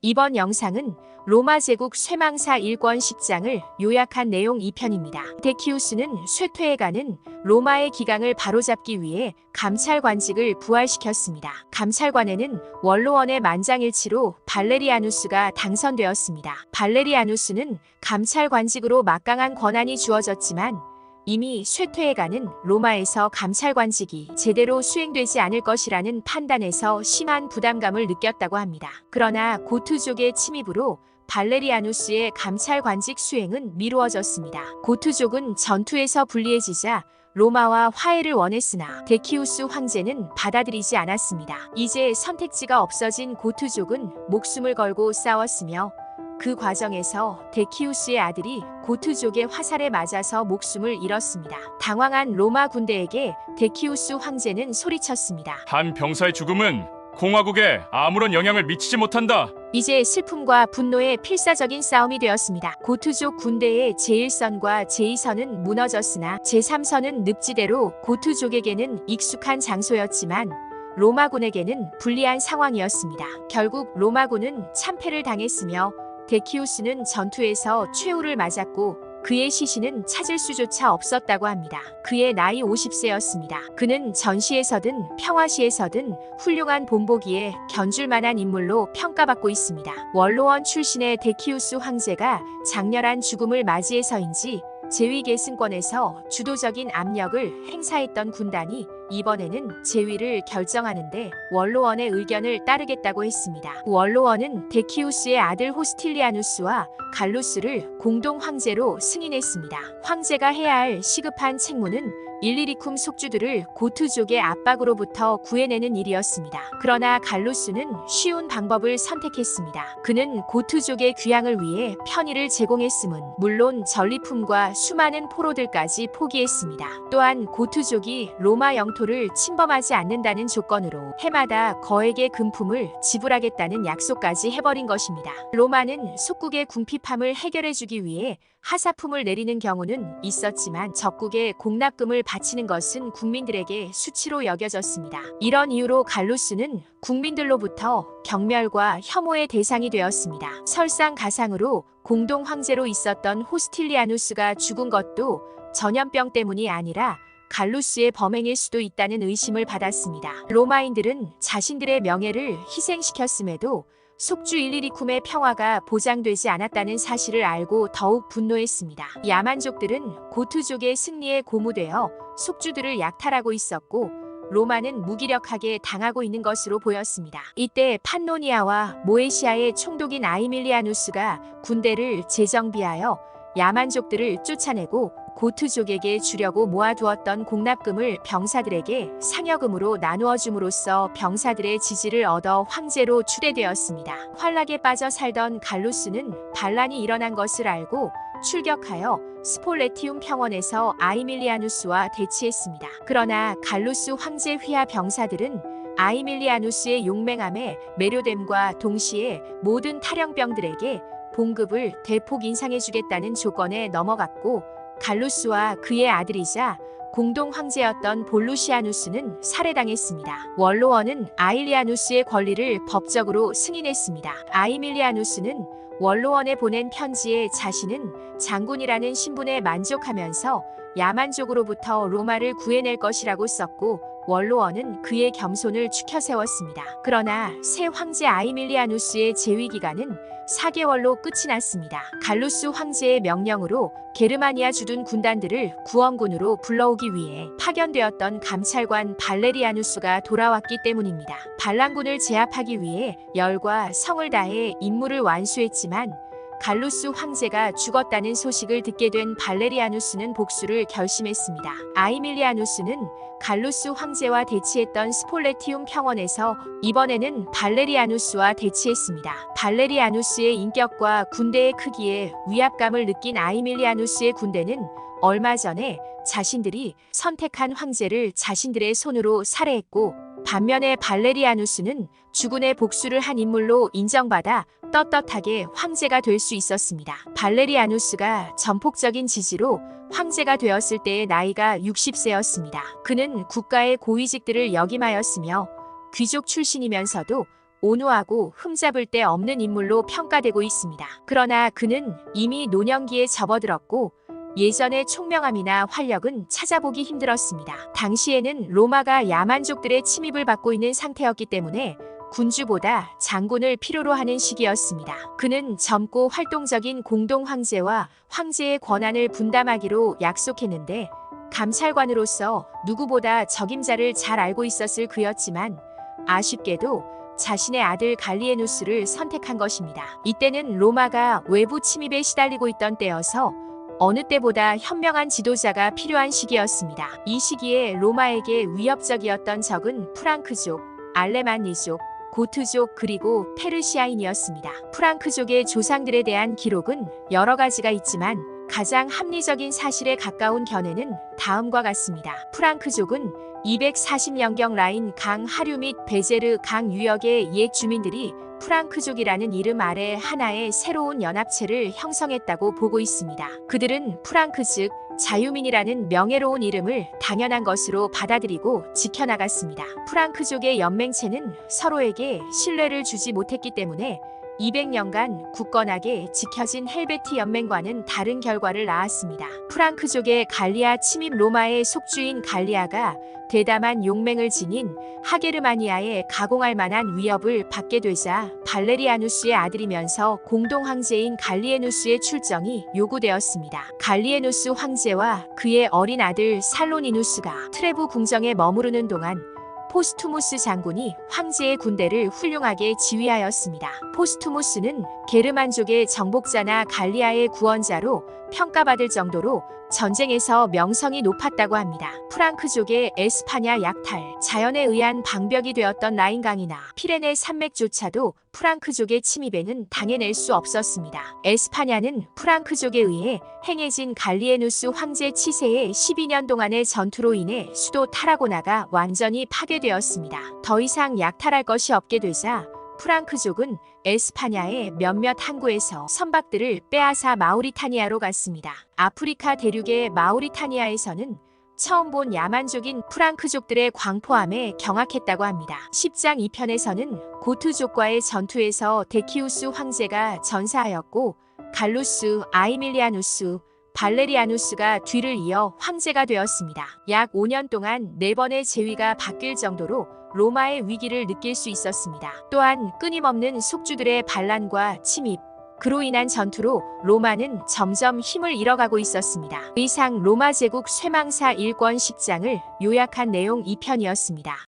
이번 영상은 로마 제국 쇠망사 1권 10장을 요약한 내용 2편입니다. 데키우스는 쇠퇴에 가는 로마의 기강을 바로잡기 위해 감찰관직을 부활시켰습니다. 감찰관에는 원로원의 만장일치로 발레리아누스가 당선되었습니다. 발레리아누스는 감찰관직으로 막강한 권한이 주어졌지만 이미 쇠퇴해 가는 로마에서 감찰관직이 제대로 수행되지 않을 것이라는 판단에서 심한 부담감을 느꼈다고 합니다. 그러나 고투족의 침입으로 발레리아누스의 감찰관직 수행은 미루어졌습니다. 고투족은 전투에서 불리해지자 로마와 화해를 원했으나 데키우스 황제는 받아들이지 않았습니다. 이제 선택지가 없어진 고투족은 목숨을 걸고 싸웠으며 그 과정에서 데키우스의 아들이 고투족의 화살에 맞아서 목숨을 잃었습니다. 당황한 로마 군대에게 데키우스 황제는 소리쳤습니다. 한 병사의 죽음은 공화국에 아무런 영향을 미치지 못한다. 이제 슬픔과 분노의 필사적인 싸움이 되었습니다. 고투족 군대의 제1선과 제2선은 무너졌으나 제3선은 늪지대로 고투족에게는 익숙한 장소였지만 로마군에게는 불리한 상황이었습니다. 결국 로마군은 참패를 당했으며 데키우스는 전투에서 최후를 맞았고 그의 시신은 찾을 수조차 없었다고 합니다. 그의 나이 50세였습니다. 그는 전시에서든 평화시에서든 훌륭한 본보기에 견줄 만한 인물로 평가받고 있습니다. 원로원 출신의 데키우스 황제가 장렬한 죽음을 맞이해서인지 제위계승권에서 주도적인 압력을 행사했던 군단이 이번에는 제위를 결정하는데 원로원의 의견을 따르겠다고 했습니다. 원로원은 데키우스의 아들 호스틸리아누스와 갈루스를 공동 황제로 승인했습니다. 황제가 해야 할 시급한 책무는 일리리쿰 속주들을 고투족의 압박으로부터 구해내는 일이었습니다. 그러나 갈루스는 쉬운 방법을 선택했습니다. 그는 고투족의 귀향을 위해 편의를 제공했음은 물론 전리품과 수많은 포로들까지 포기했습니다. 또한 고투족이 로마 영토를 침범하지 않는다는 조건으로 해마다 거액의 금품을 지불하겠다는 약속까지 해버린 것입니다. 로마는 속국의 궁핍함을 해결해주기 위해 하사품을 내리는 경우는 있었지만 적국에 공납금을 바치는 것은 국민들에게 수치로 여겨졌습니다. 이런 이유로 갈루스는 국민들로부터 경멸과 혐오의 대상이 되었습니다. 설상가상으로 공동 황제로 있었던 호스틸리아누스가 죽은 것도 전염병 때문이 아니라 갈루스의 범행일 수도 있다는 의심을 받았습니다. 로마인들은 자신들의 명예를 희생시켰음에도 속주 일리리쿰의 평화가 보장되지 않았다는 사실을 알고 더욱 분노했습니다. 야만족들은 고투족의 승리에 고무되어 속주들을 약탈하고 있었고 로마는 무기력하게 당하고 있는 것으로 보였습니다. 이때 판노니아와 모에시아의 총독인 아이밀리아누스가 군대를 재정비하여 야만족들을 쫓아내고 고투족에게 주려고 모아두었던 공납금을 병사들에게 상여금으로 나누어 줌으로써 병사들의 지지를 얻어 황제로 추대되었습니다. 환락에 빠져 살던 갈루스는 반란이 일어난 것을 알고 출격하여 스폴레티움 평원에서 아이밀리아누스와 대치했습니다. 그러나 갈루스 황제 휘하 병사들은 아이밀리아누스의 용맹함에 매료됨과 동시에 모든 탈영병들에게 봉급을 대폭 인상해주겠다는 조건에 넘어갔고 갈루스와 그의 아들이자 공동 황제였던 볼루시아누스는 살해당했습니다. 원로원은 아일리아누스의 권리를 법적으로 승인했습니다. 아이밀리아누스는 원로원에 보낸 편지에 자신은 장군이라는 신분에 만족하면서 야만족으로부터 로마를 구해낼 것이라고 썼고 원로원은 그의 겸손을 추켜세웠습니다. 그러나 새 황제 아이밀리아누스의 재위 기간은 4개월로 끝이 났습니다. 갈루스 황제의 명령으로 게르마니아 주둔 군단들을 구원군으로 불러오기 위해 파견되었던 감찰관 발레리아누스가 돌아왔기 때문입니다. 반란군을 제압하기 위해 열과 성을 다해 임무를 완수했지만 갈루스 황제가 죽었다는 소식을 듣게 된 발레리아누스는 복수를 결심했습니다. 아이밀리아누스는 갈루스 황제와 대치했던 스폴레티움 평원에서 이번에는 발레리아누스와 대치했습니다. 발레리아누스의 인격과 군대의 크기에 위압감을 느낀 아이밀리아누스의 군대는 얼마 전에 자신들이 선택한 황제를 자신들의 손으로 살해했고 반면에 발레리아누스는 주군의 복수를 한 인물로 인정받아 떳떳하게 황제가 될 수 있었습니다. 발레리아누스가 전폭적인 지지로 황제가 되었을 때의 나이가 60세였습니다. 그는 국가의 고위직들을 역임하였으며 귀족 출신이면서도 온후하고 흠잡을 데 없는 인물로 평가되고 있습니다. 그러나 그는 이미 노년기에 접어들었고 예전의 총명함이나 활력은 찾아보기 힘들었습니다. 당시에는 로마가 야만족들의 침입을 받고 있는 상태였기 때문에 군주보다 장군을 필요로 하는 시기였습니다. 그는 젊고 활동적인 공동 황제와 황제의 권한을 분담하기로 약속했는데 감찰관으로서 누구보다 적임자를 잘 알고 있었을 그였지만 아쉽게도 자신의 아들 갈리에누스를 선택한 것입니다. 이때는 로마가 외부 침입에 시달리고 있던 때여서 어느 때보다 현명한 지도자가 필요한 시기였습니다. 이 시기에 로마에게 위협적이었던 적은 프랑크족, 알레만니족, 고트족 그리고 페르시아인이었습니다. 프랑크족의 조상들에 대한 기록은 여러 가지가 있지만 가장 합리적인 사실에 가까운 견해는 다음과 같습니다. 프랑크족은 240년경 라인 강 하류 및 베제르 강 유역의 옛 주민들이 프랑크족이라는 이름 아래 하나의 새로운 연합체를 형성했다고 보고 있습니다. 그들은 프랑크 즉 자유민이라는 명예로운 이름을 당연한 것으로 받아들이고 지켜나갔습니다. 프랑크족의 연맹체는 서로에게 신뢰를 주지 못했기 때문에 200년간 굳건하게 지켜진 헬베티 연맹과는 다른 결과를 낳았습니다. 프랑크족의 갈리아 침입 로마의 속주인 갈리아가 대담한 용맹을 지닌 하게르마니아에 가공할 만한 위협을 받게 되자 발레리아누스의 아들이면서 공동 황제인 갈리에누스의 출정이 요구되었습니다. 갈리에누스 황제와 그의 어린 아들 살로니누스가 트레부 궁정에 머무르는 동안 포스투무스 장군이 황제의 군대를 훌륭하게 지휘하였습니다. 포스투무스는 게르만족의 정복자나 갈리아의 구원자로 평가받을 정도로 전쟁에서 명성이 높았다고 합니다. 프랑크족의 에스파냐 약탈, 자연에 의한 방벽이 되었던 라인강이나 피레네 산맥조차도 프랑크족의 침입에는 당해낼 수 없었습니다. 에스파냐는 프랑크족에 의해 행해진 갈리에누스 황제 치세의 12년 동안의 전투로 인해 수도 타라고나가 완전히 파괴되었습니다. 더 이상 약탈할 것이 없게 되자 프랑크족은 에스파냐의 몇몇 항구에서 선박들을 빼앗아 마우리타니아로 갔습니다. 아프리카 대륙의 마우리타니아에서는 처음 본 야만족인 프랑크족들의 광포함에 경악했다고 합니다. 10장 2편에서는 고트족과의 전투에서 데키우스 황제가 전사하였고 갈루스, 아이밀리아누스, 발레리아누스가 뒤를 이어 황제가 되었습니다. 약 5년 동안 4번의 제위가 바뀔 정도로 로마의 위기를 느낄 수 있었습니다. 또한 끊임없는 속주들의 반란과 침입, 그로 인한 전투로 로마는 점점 힘을 잃어가고 있었습니다. 이상 로마 제국 쇠망사 1권 10장을 요약한 내용 2편이었습니다.